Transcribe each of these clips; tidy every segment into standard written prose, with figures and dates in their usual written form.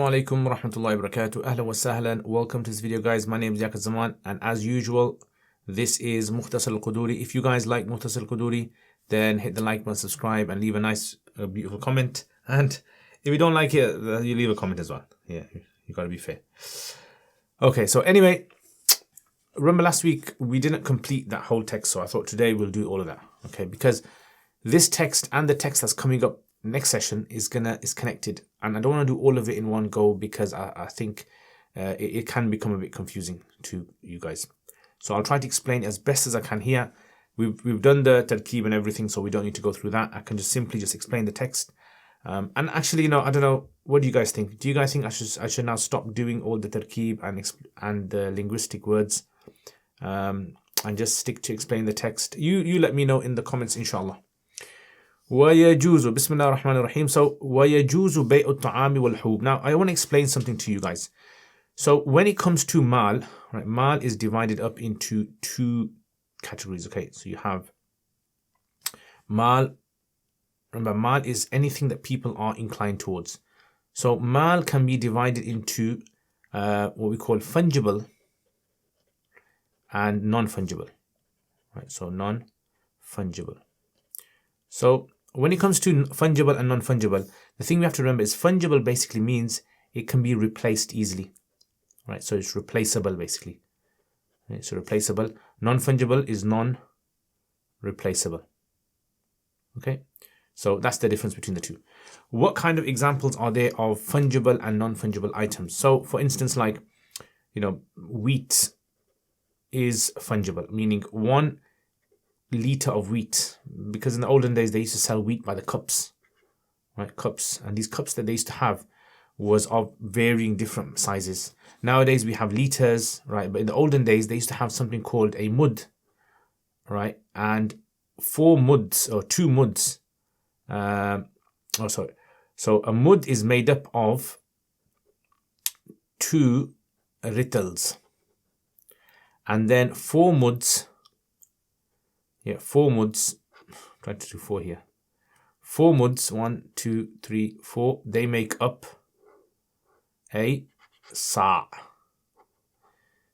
Assalamu alaikum wa rahmatullahi wa barakatuh. Ahlan wa sahlan. Welcome to this video, guys. My name is Liaquat, and as usual, this is Mukhtasar al-Qudoori. If you guys like Mukhtasar al-Qudoori, then hit the like button, subscribe, and leave a nice, beautiful comment. And if you don't like it, you leave a comment as well. Yeah, you gotta be fair. Okay, so anyway, remember last week we didn't complete that whole text, so I thought today we'll do all of that. Okay, because this text and the text that's coming up next session is connected, and I don't want to do all of it in one go because I think it can become a bit confusing to you guys. So I'll try to explain as best as I can here. We've done the tarkeeb and everything, so we don't need to go through that. I can just simply explain the text. And actually, I don't know. What do you guys think? Do you guys think I should now stop doing all the tarkeeb and the linguistic words, and just stick to explain the text? You let me know in the comments, inshallah. وَيَجُوزُ بسم الله الرحمن الرحيم. So وَيَجُوزُ بَيْءُ الطَّعَامِ وَالْحُوبِ. Now I want to explain something to you guys. So when it comes to mal, right, mal is divided up into two categories. Okay, so you have mal. Remember, mal is anything that people are inclined towards. So mal can be divided into what we call fungible and non-fungible. Right, so non-fungible. So when it comes to fungible and non-fungible, the thing we have to remember is fungible basically means it can be replaced easily. Right, so it's replaceable basically. Right, so replaceable. Non-fungible is non-replaceable. Okay, so that's the difference between the two. What kind of examples are there of fungible and non-fungible items? So for instance, like, wheat is fungible, meaning 1 liter of wheat, because in the olden days they used to sell wheat by the cups, right? Cups, and these cups that they used to have was of varying different sizes. Nowadays we have liters, right? But in the olden days they used to have something called a mud, right? And 4 muds or 2 muds. So a mud is made up of 2 rittles, and then 4 muds. 4 muds. Try to do 4 here. 4 muds, 1, 2, 3, 4. They make up a sa'.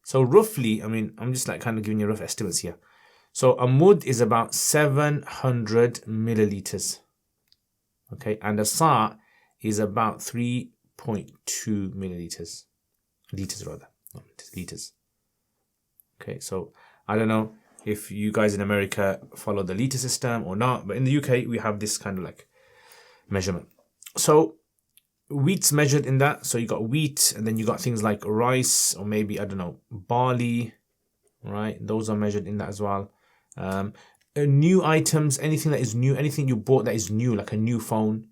So roughly, I'm just kind of giving you rough estimates here. So a mud is about 700 milliliters. Okay, and a sa' is about 3.2 milliliters. Liters rather, not liters. Okay, so I don't know if you guys in America follow the liter system or not, but in the UK we have this kind of measurement. So wheat's measured in that. So you got wheat, and then you got things like rice, or maybe, I don't know, barley, right? Those are measured in that as well. New items, anything that is new, anything you bought that is new, like a new phone,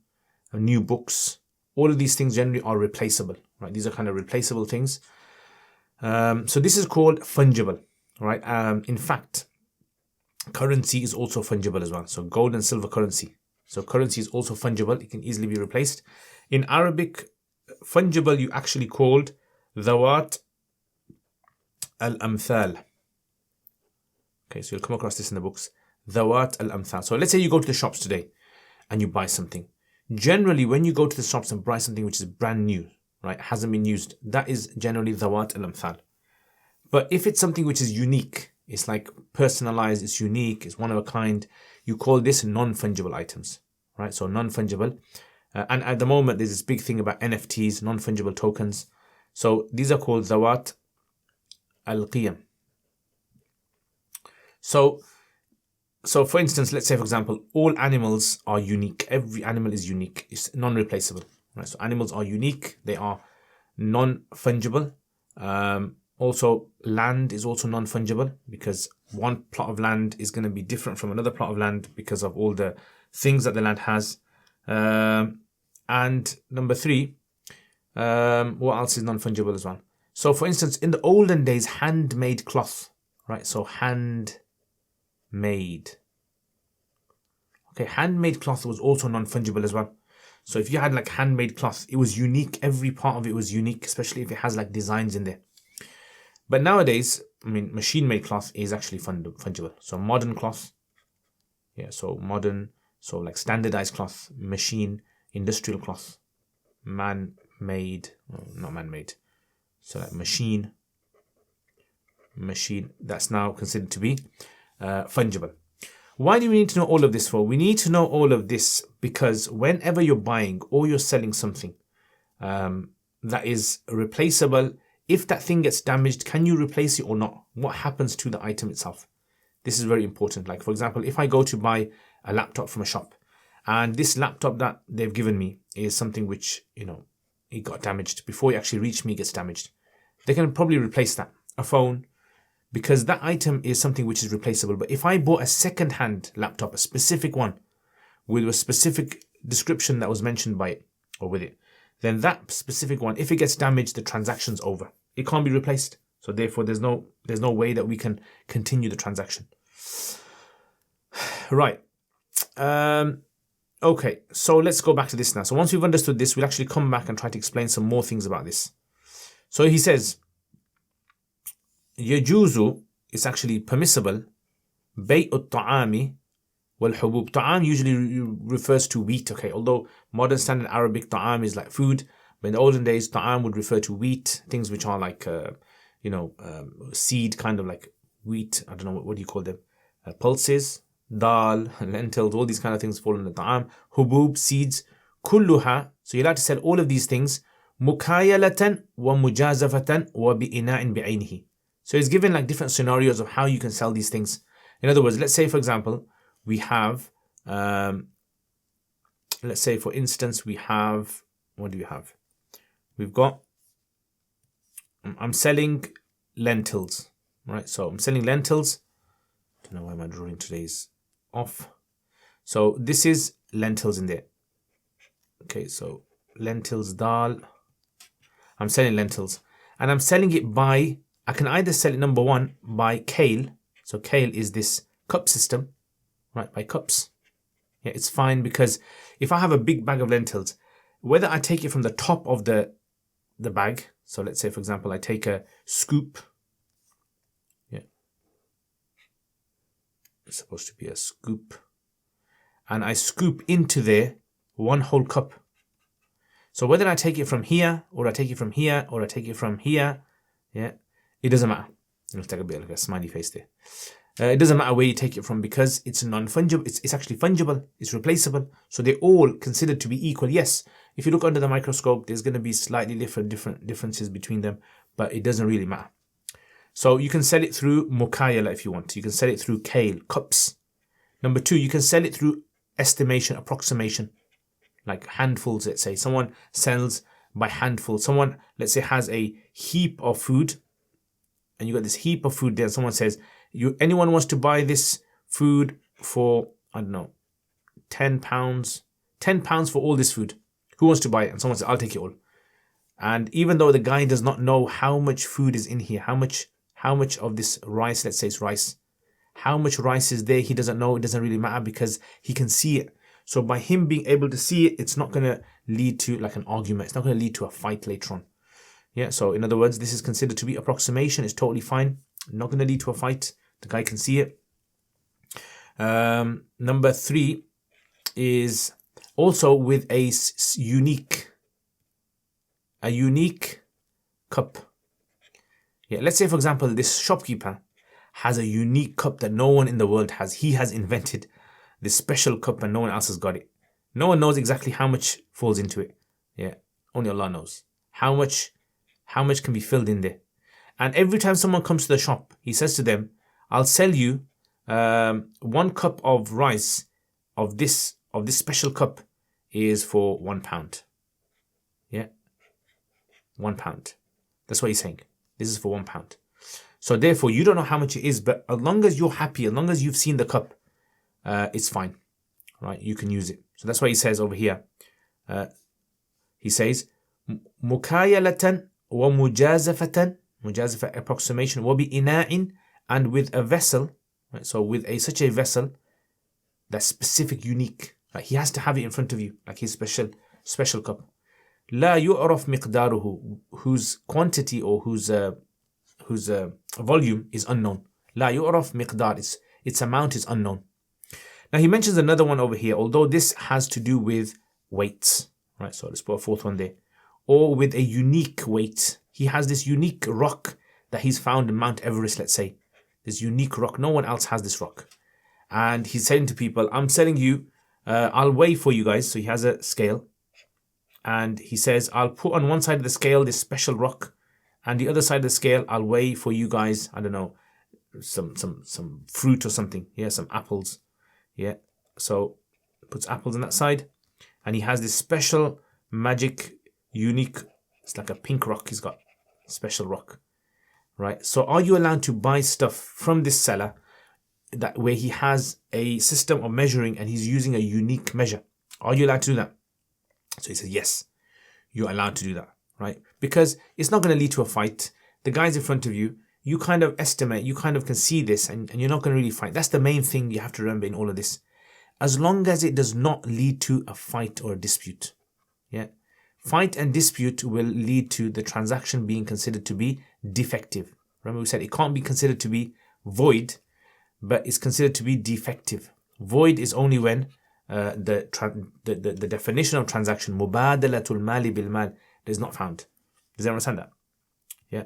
new books, all of these things generally are replaceable, right? These are kind of replaceable things. So this is called fungible, right? In fact, currency is also fungible as well. So gold and silver currency. So currency is also fungible. It can easily be replaced. In Arabic, fungible you actually called dhawat al-amthal. Okay, so you'll come across this in the books. Dhawat al-amthal. So let's say you go to the shops today and you buy something. Generally, when you go to the shops and buy something which is brand new, right, hasn't been used, that is generally dhawat al-amthal. But if it's something which is unique, it's like personalized, it's unique, it's one of a kind, you call this non-fungible items, right? So non-fungible. And at the moment, there's this big thing about NFTs, non-fungible tokens. So these are called dhawat al-qiyam. So for instance, let's say, for example, all animals are unique. Every animal is unique. It's non-replaceable, right? So animals are unique. They are non-fungible. Also, land is also non-fungible, because one plot of land is going to be different from another plot of land because of all the things that the land has. And number 3, what else is non-fungible as well? So for instance, in the olden days, handmade cloth, right? So handmade. Okay, handmade cloth was also non-fungible as well. So if you had handmade cloth, it was unique. Every part of it was unique, especially if it has designs in there. But nowadays, machine-made cloth is actually fungible. So modern cloth, so modern, so standardized cloth, machine, industrial cloth, man-made, not man-made. So like machine, that's now considered to be fungible. Why do we need to know all of this for? We need to know all of this because whenever you're buying or you're selling something that is replaceable, if that thing gets damaged, can you replace it or not? What happens to the item itself? This is very important. Like for example, if I go to buy a laptop from a shop and this laptop that they've given me is something which, it got damaged. Before it actually reached me, it gets damaged. They can probably replace that. A phone, because that item is something which is replaceable. But if I bought a second-hand laptop, a specific one, with a specific description that was mentioned by it, or with it, then that specific one, if it gets damaged, the transaction's over. It can't be replaced. So therefore, there's no way that we can continue the transaction. Right. Okay, so let's go back to this now. So once we've understood this, we'll actually come back and try to explain some more things about this. So he says, يجوز, it's actually permissible, بيع الطعام والحبوب. طعام usually refers to wheat, okay? Although modern standard Arabic طعام is like food, but in the olden days, طعام would refer to wheat, things which are like, seed, kind of like wheat. I don't know, what do you call them? Pulses, dal, lentils, all these kind of things fall in the طعام. Hubub, seeds, كلها. So you're allowed to sell all of these things. مكايلة ومجازفة وبإناء بعينه. So he's given like different scenarios of how you can sell these things. In other words, let's say for example, we have, let's say for instance, we have, what do we have? We've got, I'm selling lentils, right? So I'm selling lentils. I don't know why my drawing today is off. So this is lentils in there. Okay, so lentils, dal. I'm selling lentils. And I'm selling it by, I can either sell it, number one, by kale. So kale is this cup system, right? By cups. Yeah, it's fine because if I have a big bag of lentils, whether I take it from the top of the bag, so let's say for example, I take a scoop. Yeah. It's supposed to be a scoop. And I scoop into there one whole cup. So whether I take it from here, or I take it from here, or I take it from here, yeah, it doesn't matter. Let's take a bit like a smiley face there. It doesn't matter where you take it from because it's non-fungible. It's actually fungible. It's replaceable. So they're all considered to be equal. Yes, if you look under the microscope, there's going to be slightly different differences between them, but it doesn't really matter. So you can sell it through mukayala if you want. You can sell it through kale, cups. Number two, you can sell it through estimation, approximation, like handfuls, let's say. Someone sells by handfuls. Someone, let's say, has a heap of food, and you got this heap of food there. Someone says, anyone wants to buy this food for, I don't know, £10. £10 for all this food. Who wants to buy it? And someone says, I'll take it all. And even though the guy does not know how much food is in here, how much of this rice, let's say it's rice, how much rice is there, he doesn't know. It doesn't really matter because he can see it. So by him being able to see it, it's not going to lead to like an argument. It's not going to lead to a fight later on. Yeah, so in other words, this is considered to be approximation. It's totally fine. Not going to lead to a fight. The guy can see it. Number three is also with a unique cup. Yeah, let's say for example, this shopkeeper has a unique cup that no one in the world has. He has invented this special cup and no one else has got it. No one knows exactly how much falls into it. Yeah, only Allah knows. How much can be filled in there. And every time someone comes to the shop, he says to them, I'll sell you 1 cup of rice of this special cup is for £1. Yeah, £1. That's what he's saying. This is for £1. So therefore, you don't know how much it is, but as long as you're happy, as long as you've seen the cup, it's fine, right? You can use it. So that's why he says over here. He says, مُكَايَلَةً وَمُجَازَفَةً, mujazafa approximation, وَبِإِنَاءٍ, and with a vessel, right? So with such a vessel that's specific, unique. Like he has to have it in front of you, like his special cup. لا يعرف مقداره, whose quantity or whose volume is unknown. لا يعرف مقدار, its amount is unknown. Now he mentions another one over here, although this has to do with weights, right? So let's put a fourth one there. or with a unique weight. He has this unique rock that he's found in Mount Everest, let's say. This unique rock. No one else has this rock. And he's saying to people, I'm selling you, I'll weigh for you guys. So he has a scale. And he says, I'll put on one side of the scale this special rock. And the other side of the scale, I'll weigh for you guys, I don't know, some fruit or something. Yeah, some apples. Yeah. So puts apples on that side. And he has this special, magic, unique, it's like a pink rock he's got. Special rock. Right. So are you allowed to buy stuff from this seller that where he has a system of measuring and he's using a unique measure? Are you allowed to do that? So he says, yes, you're allowed to do that. Right. Because it's not going to lead to a fight. The guy's in front of you. You kind of estimate, you kind of can see this and you're not going to really fight. That's the main thing you have to remember in all of this. As long as it does not lead to a fight or a dispute. Yeah. Fight and dispute will lead to the transaction being considered to be defective. Remember we said it can't be considered to be void, but it's considered to be defective. Void is only when the definition of transaction, mubadalatul mali bil mal, is not found. Does everyone understand that? Yeah.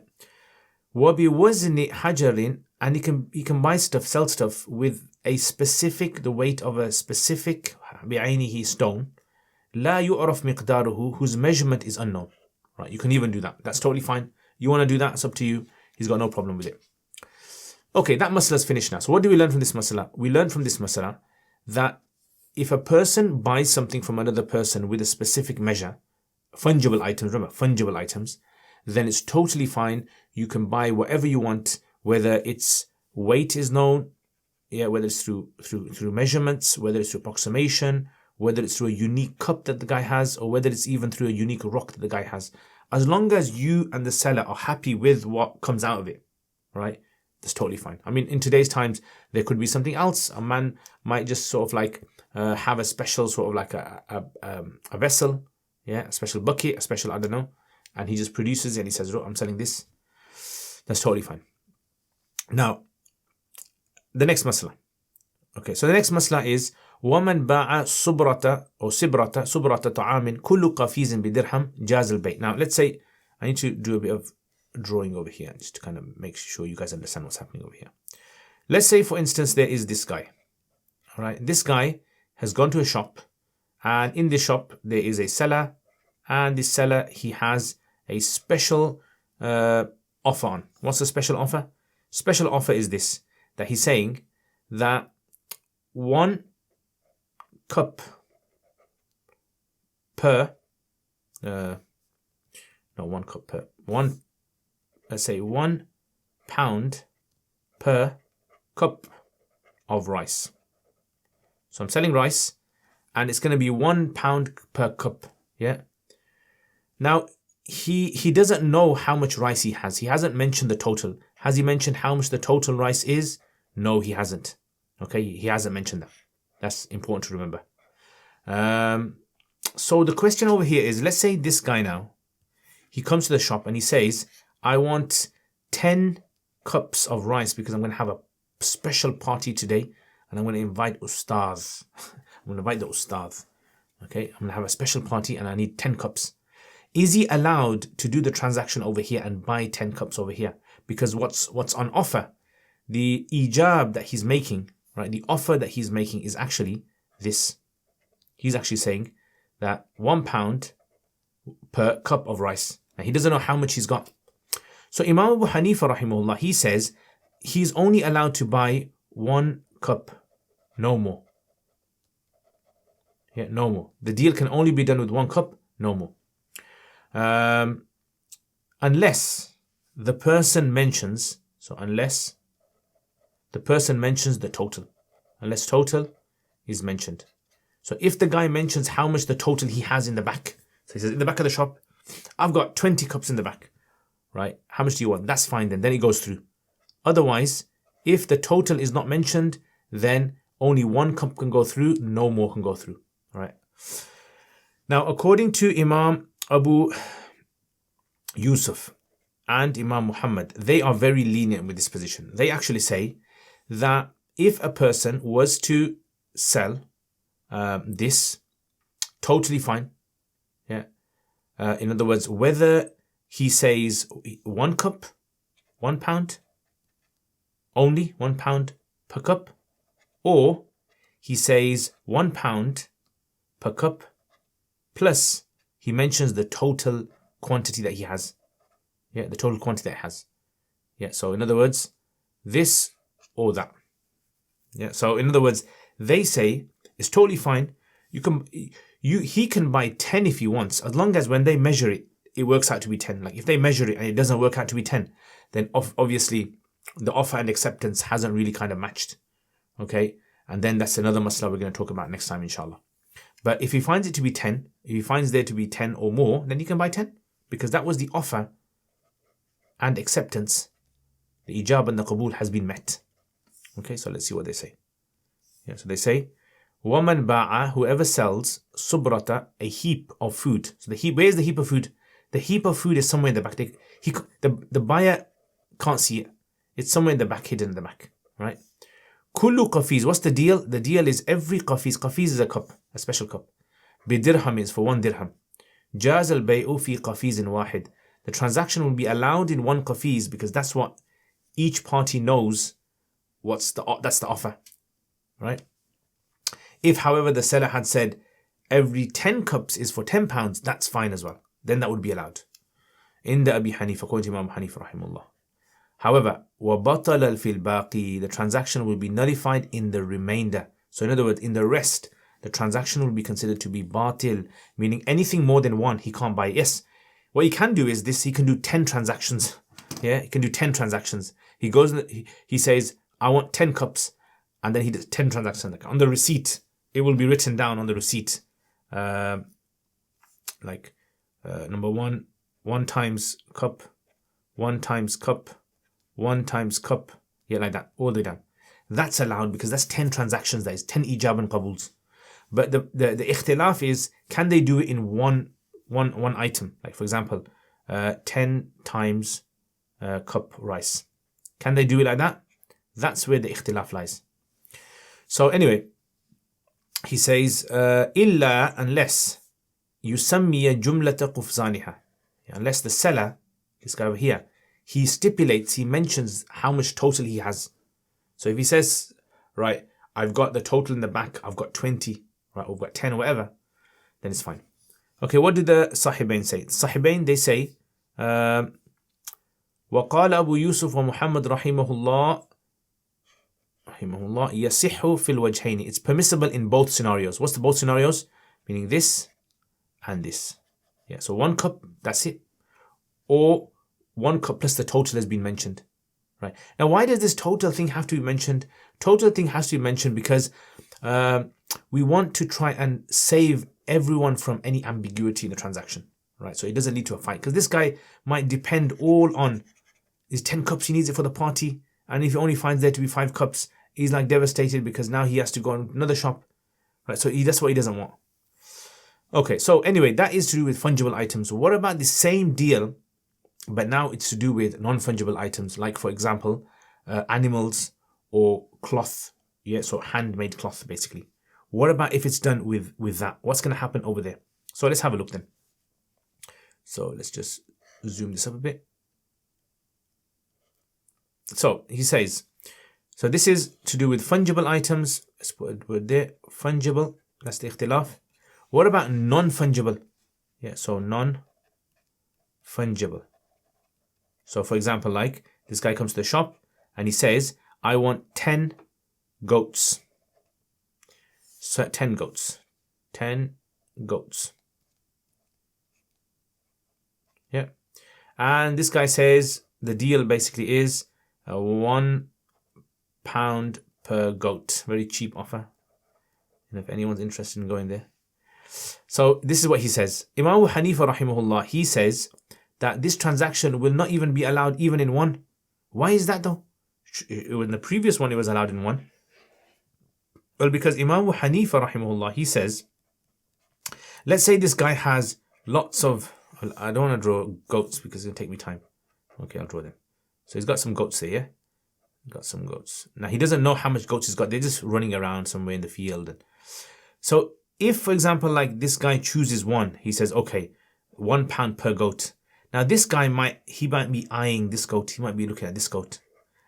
وَبِوَزْنِ حَجَرٍ, and he can buy stuff, sell stuff with a specific, the weight of a specific بِعَيْنِهِ stone, لَا يُعْرَفْ مِقْدَارُهُ, whose measurement is unknown. Right, you can even do that. That's totally fine. You want to do that, it's up to you. He's got no problem with it. Okay, that masala is finished now. So what do we learn from this masala? We learn from this masala that if a person buys something from another person with a specific measure, fungible items, remember, fungible items, then it's totally fine. You can buy whatever you want, whether its weight is known, yeah, whether it's through measurements, whether it's through approximation, whether it's through a unique cup that the guy has, or whether it's even through a unique rock that the guy has. As long as you and the seller are happy with what comes out of it, right? That's totally fine. I mean, in today's times, there could be something else. A man might just sort of like have a special sort of like a vessel, yeah, a special bucket, a special, I don't know, and he just produces it and he says, look, I'm selling this. That's totally fine. Now, the next masala. Okay, so the next masala is وَمَنْ بَاعَ صُبْرَةَ أو صُبْرَةَ طَعَامٍ كُلُّ قَفِيزٍ بِدِرْهَمٍ جَازَ الْبَيْعِ. Now, let's say I need to do a bit of drawing over here just to kind of make sure you guys understand what's happening over here. Let's say, for instance, there is this guy. All right, this guy has gone to a shop, and in this shop there is a seller, and this seller, he has a special offer on. What's the special offer? Special offer is this, that he's saying that 1 cup per let's say 1 pound per cup of rice. So I'm selling rice and it's going to be 1 pound per cup. Yeah. Now he doesn't know how much rice he has. He hasn't mentioned the total. Has he mentioned how much the total rice is? No, he hasn't. Okay, he hasn't mentioned that. That's important to remember. So the question over here is, let's say this guy now, he comes to the shop and he says, I want 10 cups of rice because I'm going to have a special party today and I'm going to invite ustaz. I'm going to invite the ustaz. Okay, I'm going to have a special party and I need 10 cups. Is he allowed to do the transaction over here and buy 10 cups over here? Because what's on offer, the ijab that he's making, right? The offer that he's making is actually this. He's actually saying that 1 pound per cup of rice. And he doesn't know how much he's got. So Imam Abu Hanifa rahimahullah, he says he's only allowed to buy 1 cup, no more. Yeah, no more. The deal can only be done with 1 cup, no more. Unless the person mentions, unless the person mentions the total. Unless total is mentioned. So if the guy mentions how much the total he has in the back. So he says, in the back of the shop, I've got 20 cups in the back. Right? How much do you want? That's fine then. Then it goes through. Otherwise, if the total is not mentioned, then only 1 cup can go through, no more can go through. All right? Now, according to Imam Abu Yusuf and Imam Muhammad, they are very lenient with this position. They actually say that if a person was to sell this, totally fine. Yeah. In other words, whether he says 1 cup, 1 pound, only 1 pound per cup, or he says 1 pound per cup plus he mentions the total quantity that he has. Yeah, the total quantity that he has. Yeah, so in other words, this or that. Yeah, so in other words, they say it's totally fine. He can buy 10 if he wants, as long as when they measure it, it works out to be 10. Like if they measure it and it doesn't work out to be 10, then obviously the offer and acceptance hasn't really kind of matched. Okay, and then that's another masla we're going to talk about next time, inshallah. But if he finds it to be 10, if he finds there to be 10 or more, then he can buy 10, because that was the offer and acceptance. The ijab and the qabul has been met. Okay, so let's see what they say. Yeah, so they say, وَمَنْ بَاعَ, whoever sells, subrata, a heap of food. So the heap, where's the heap of food? The heap of food is somewhere in the back. The buyer can't see it. It's somewhere in the back, hidden in the back, right? Kullu qafiz, what's the deal? The deal is every qafiz. Qafiz is a cup, a special cup. Bidirham is for 1 dirham. Jaz al-bay'u fi qafizin wahid. The transaction will be allowed in 1 qafiz, because that's what each party knows. That's the offer, right? If, however, the seller had said every 10 cups is for 10 pounds, that's fine as well. Then that would be allowed. Inda Abi Hanifa, according to Imam Hanifa rahimullah. However, وَبَطَلَ فِي الْبَاقِي, the transaction will be nullified in the remainder. So in other words, in the rest, the transaction will be considered to be batil, meaning anything more than 1, he can't buy. Yes, what he can do is this, he can do 10 transactions. Yeah, he can do 10 transactions. He goes, he says, I want 10 cups, and then he does 10 transactions. Like on the receipt, it will be written down on the receipt. Number 1, 1 times cup, 1 times cup, 1 times cup. Yeah, like that, all the way down. That's allowed because that's 10 transactions, that is 10 ijab and qabuls. But the ikhtilaf is, can they do it in one item? Like for example, 10 times cup rice. Can they do it like that? That's where the ikhtilaf lies. So anyway, he says, illa, unless yusammiya jumlata qufzaniha, unless the seller, this guy over here, he stipulates, he mentions how much total he has. So if he says, right, I've got the total in the back, I've got 20, right, or I've got 10 or whatever, then it's fine. Okay, what do the Sahibain say? Sahibain, they say, وقال أبو يوسف ومحمد رحمه الله يصح في الوجهين. It's permissible in both scenarios. What's the both scenarios? Meaning this and this. Yeah, so 1 cup, that's it. Or 1 cup plus the total has been mentioned. Right. Now, why does this total thing have to be mentioned? Total thing has to be mentioned because we want to try and save everyone from any ambiguity in the transaction. Right. So it doesn't lead to a fight. Because this guy might depend all on his 10 cups, he needs it for the party. And if he only finds there to be 5 cups, he's like devastated because now he has to go on another shop. Right. So that's what he doesn't want. Okay. So anyway, that is to do with fungible items. What about the same deal, but now it's to do with non-fungible items, like for example, animals or cloth. Yeah, so handmade cloth basically. What about if it's done with that? What's going to happen over there? So let's have a look then. So let's just zoom this up a bit. So he says, so this is to do with fungible items. Let's put a word there. Fungible, that's the ikhtilaf. What about non-fungible? Yeah, so non-fungible. So for example, like this guy comes to the shop and he says, I want 10 goats. So 10 goats. 10 goats. Yeah. And this guy says the deal basically is 1 pound per goat. Very cheap offer. And if anyone's interested in going there. So this is what he says. Imam Abu Hanifa rahimahullah, he says that this transaction will not even be allowed even in 1. Why is that though? In the previous one it was allowed in 1. Well, because Imam Abu Hanifa rahimahullah, he says, let's say this guy has lots of, well, I don't want to draw goats because it's going to take me time. Okay, I'll draw them. So he's got some goats there, yeah? Got some goats. Now he doesn't know how much goats he's got. They're just running around somewhere in the field. So if, for example, like this guy chooses 1, he says, okay, £1 per goat. Now this guy might be eyeing this goat. He might be looking at this goat.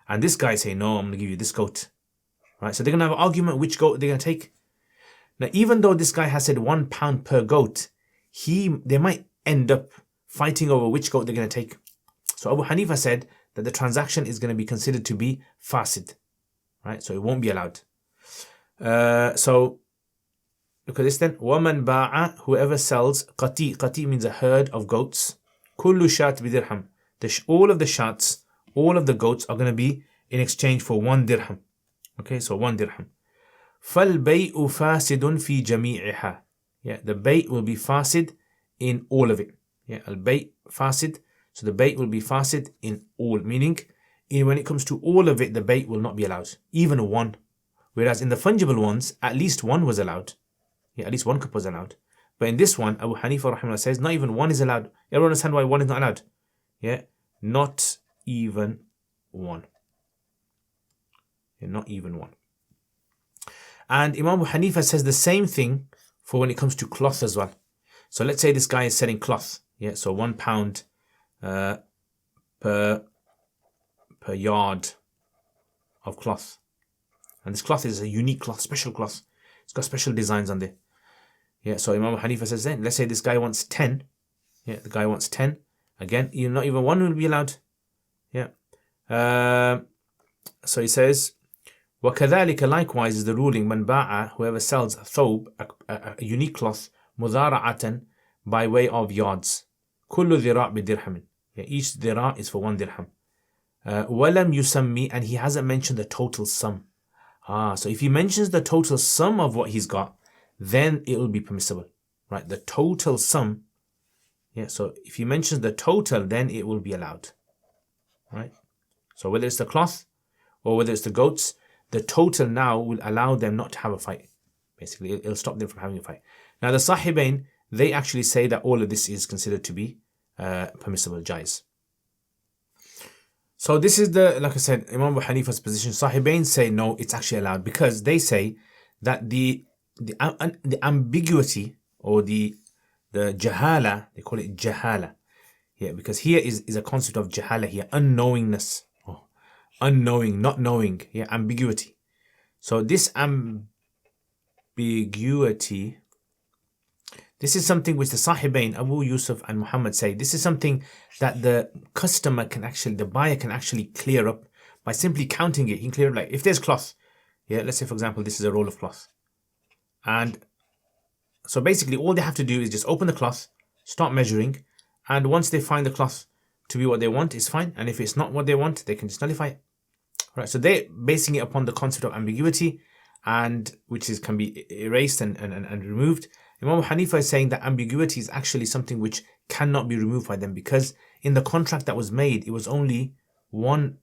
And this guy say, no, I'm going to give you this goat. Right? So they're going to have an argument which goat they're going to take. Now, even though this guy has said £1 per goat, they might end up fighting over which goat they're going to take. So Abu Hanifa said that the transaction is going to be considered to be fasid. Right? So it won't be allowed. So look at this then. وَمَنْ بَاعَ, whoever sells qati. Qati means a herd of goats. كُلُّ شَاتْ بِدِرْهَمْ. All of the shats, all of the goats are going to be in exchange for 1 dirham. Okay, so 1 dirham. فَالْبَيْءُ فَاسِدٌ فِي جَمِيعِهَا. Yeah, the bayt will be fasid in all of it. Yeah, al-bayt fasid. So the bayt will be fasid in all, meaning when it comes to all of it, the bayt will not be allowed, even 1. Whereas in the fungible ones, at least 1 was allowed. Yeah, at least 1 cup was allowed. But in this one, Abu Hanifa rahimahullah says not even 1 is allowed. Everyone understand why 1 is not allowed? Yeah, not even 1. Yeah, not even 1. And Imam Abu Hanifa says the same thing for when it comes to cloth as well. So let's say this guy is selling cloth. Yeah, so £1 per yard of cloth. And this cloth is a unique cloth, special cloth. It's got special designs on there. Yeah, so Imam Abu Hanifa says then, let's say this guy wants 10. Yeah, the guy wants 10. Again, not even 1 will be allowed. Yeah. So he says, وَكَذَلِكَ, likewise is the ruling, مَنْ بَاعَ, whoever sells thawb, a unique cloth, مُذَارَعَةً, by way of yards. كُلُّ ذِرَاء بِدِرْحَمٍ. Yeah, each dhira is for 1 dirham. وَلَمْ يُسَمِّي, and he hasn't mentioned the total sum. So if he mentions the total sum of what he's got, then it will be permissible. Right, the total sum. Yeah, so if he mentions the total, then it will be allowed. Right, so whether it's the cloth or whether it's the goats, the total now will allow them not to have a fight. Basically, it'll stop them from having a fight. Now the Sahibain, they actually say that all of this is considered to be permissible, jais. So this is like I said, Imam Abu Hanifa's position. Sahibain say no, it's actually allowed, because they say that the ambiguity or the jahala, they call it jahala. Yeah, because here is a concept of jahala here, unknowingness. Unknowing, not knowing. Yeah, ambiguity. So this ambiguity, this is something which the Sahibain, Abu Yusuf and Muhammad say, this is something that the buyer can actually clear up by simply counting it. He can clear up, like if there's cloth, yeah, let's say for example, this is a roll of cloth. And so basically all they have to do is just open the cloth, start measuring, and once they find the cloth to be what they want, it's fine. And if it's not what they want, they can just nullify it. Right, so they're basing it upon the concept of ambiguity, and which can be erased and removed. Imam Hanifa is saying that ambiguity is actually something which cannot be removed by them, because in the contract that was made, it was only £1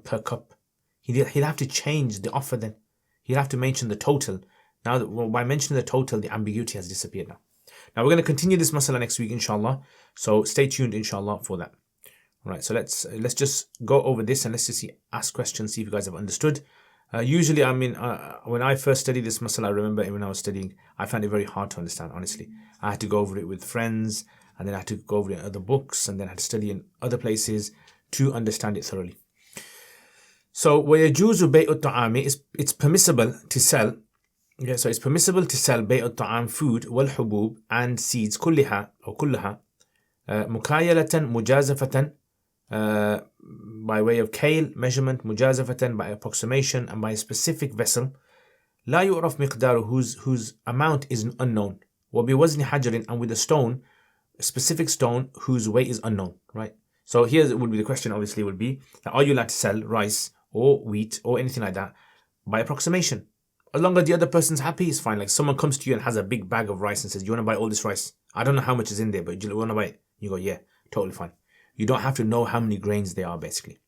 per cup. He'd have to change the offer then. He'd have to mention the total. Now, by mentioning the total, the ambiguity has disappeared now. Now, we're going to continue this masala next week, inshallah. So stay tuned, inshallah, for that. All right, so let's just go over this and let's just ask questions, see if you guys have understood. Usually, when I first studied this masala, I remember when I was studying, I found it very hard to understand, honestly. I had to go over it with friends, and then I had to go over it in other books, and then I had to study in other places to understand it thoroughly. So, وَيَجُوزُ بَيْءُ الطَّعَامِ, it's permissible to sell. Yeah, so it's permissible to sell بَيْءُ الطَّعَامِ, food, وَالْحُبُوب, and seeds, كُلِّهَا أو كُلَّهَا, مُكَايَلَةً مُجَازَفَةً, by way of kale, measurement, mujazafatan, by approximation, and by a specific vessel, لا يعرف مقداره, whose amount is unknown, وبوزن حجر, and with a stone, a specific stone whose weight is unknown. Right. So here would be the question. Obviously, would be that are you allowed to sell rice or wheat or anything like that by approximation? As long as the other person's happy, it's fine. Like someone comes to you and has a big bag of rice and says, "You want to buy all this rice? I don't know how much is in there, but you want to buy it?" You go, "Yeah, totally fine." You don't have to know how many grains there are, basically.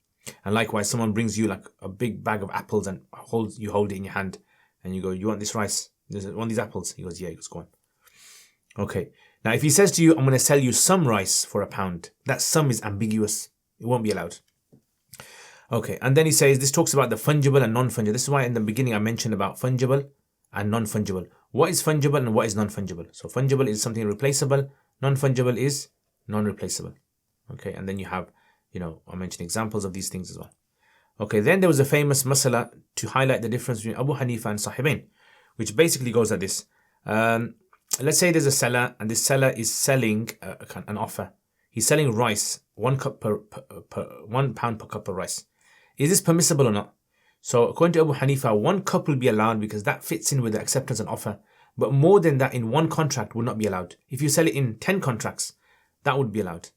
And likewise, someone brings you like a big bag of apples and you hold it in your hand and you go, "You want this rice? You want these apples?" He goes, "Yeah." He goes, "Go on." Okay. Now, if he says to you, "I'm going to sell you some rice for £1, that sum is ambiguous. It won't be allowed. Okay. And then he says, this talks about the fungible and non-fungible. This is why in the beginning I mentioned about fungible and non-fungible. What is fungible and what is non-fungible? So fungible is something replaceable. Non-fungible is non-replaceable. Okay, and then you have, I mentioned examples of these things as well. Okay, then there was a famous masala to highlight the difference between Abu Hanifa and Sahibain, which basically goes like this. Let's say there's a seller, and this seller is selling an offer. He's selling rice, 1 cup per £1 per cup of rice. Is this permissible or not? So according to Abu Hanifa, 1 cup will be allowed because that fits in with the acceptance and offer. But more than that in 1 contract would not be allowed. If you sell it in 10 contracts, that would be allowed.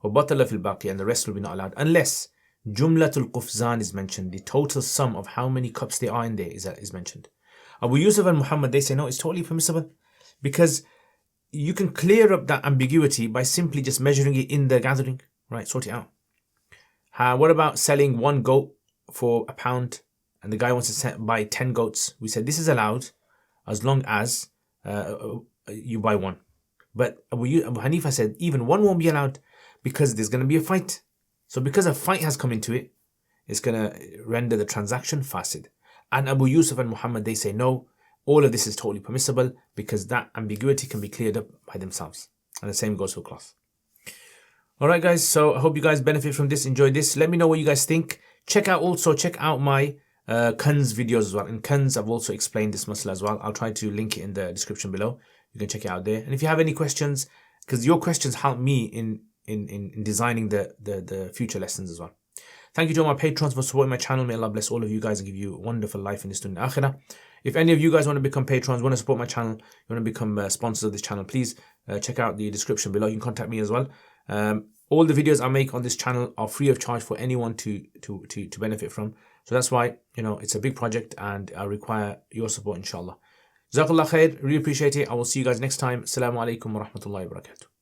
وَبَطَلَ فِي الْبَاقِي, and the rest will be not allowed. Unless Jumlatul Qufzan is mentioned, the total sum of how many cups there are in there is mentioned. Abu Yusuf and Muhammad, they say no, it's totally permissible. Because you can clear up that ambiguity by simply just measuring it in the gathering. Right, sort it out. What about selling 1 goat for £1 and the guy wants to buy 10 goats? We said this is allowed as long as you buy 1. But Abu Hanifa said even 1 won't be allowed because there's going to be a fight. So because a fight has come into it, it's going to render the transaction fasid. And Abu Yusuf and Muhammad, they say no, all of this is totally permissible because that ambiguity can be cleared up by themselves. And the same goes for cloth. Alright guys, so I hope you guys benefit from this, enjoy this. Let me know what you guys think. Check out my Kanz videos as well. In Kanz, I've also explained this masala as well. I'll try to link it in the description below. You can check it out there. And if you have any questions, because your questions help me in designing the future lessons as well. Thank you to all my patrons for supporting my channel. May Allah bless all of you guys and give you a wonderful life in this dunya and akhirah. If any of you guys want to become patrons, want to support my channel, you want to become sponsors of this channel, please check out the description below. You can contact me as well. All the videos I make on this channel are free of charge for anyone to benefit from. So that's why, it's a big project and I require your support, inshallah. Jazakallah khair. Really appreciate it. I will see you guys next time. Assalamu alaikum wa rahmatullahi wa barakatuh.